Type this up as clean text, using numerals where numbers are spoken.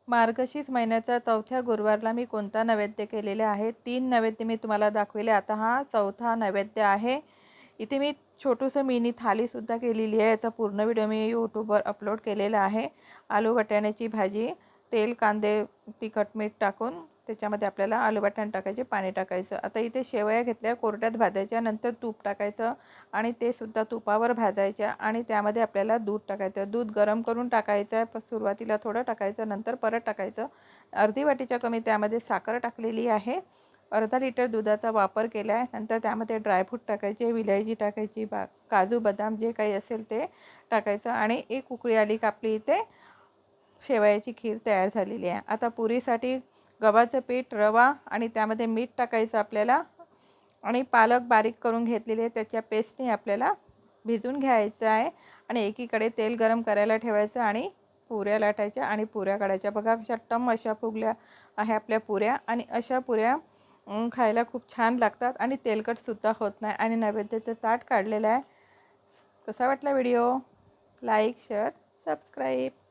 मार्गशीर्ष महिन्याच्या चौथ्या गुरुवारला मी कोणता नैवेद्य केलेले आहे। 3 नैवेद्य मी तुम्हाला दाखवले। आता हा चौथा नैवेद्य आहे। इथे मी छोटूसं मिनी थालीसुद्धा केलेली आहे। याचा पूर्ण व्हिडिओ मी यूट्यूबवर अपलोड केलेला आहे। आलू वाटाण्याची भाजी, तेल, कांदे, तिखट, मीठ टाकून त्याच्यामध्ये आपल्याला आलू वाटाणे टाकायचे, पाणी टाकायचं। आता इथे शेवया घेतल्या, कोरड्यात भाजायच्या, नंतर तूप टाकायचं आणि ते सुद्धा तुपावर भाजायच्या आणि त्यामध्ये आपल्याला दूध टाकायचं। दूध गरम करून टाकायचं आहे, सुरुवातीला थोडं टाकायचं, नंतर परत टाकायचं। अर्धी वाटीच्या कमी त्यामध्ये साखर टाकलेली आहे। अर्धा लिटर दुधाचा वापर केला आहे। नंतर त्यामध्ये ड्रायफ्रूट टाकायचे, विलायची टाकायची, काजू बदाम जे काही असेल ते टाकायचं आणि एक उकळी आली की आपली इथे शेवयाची खीर तयार झालेली आहे। आता पुरीसाठी गव्हाचं पीठ, रवा आणि त्यामध्ये मीठ टाकायचं आपल्याला आणि पालक बारीक करून घेतलेले आहे त्याच्या पेस्टने आपल्याला भिजून घ्यायचं आहे आणि एकीकडे तेल गरम करायला ठेवायचं आणि पुऱ्या लाटायच्या आणि पुऱ्या काढायच्या। बघा अशा टम अशा फुगल्या आहे आपल्या पुऱ्या आणि अशा पुऱ्या खायला खूप छान लागतात आणि तेलकटसुद्धा होत नाही आणि नैवेद्याचं ताट काढलेलं आहे। कसा वाटला व्हिडिओ? Like, share, subscribe.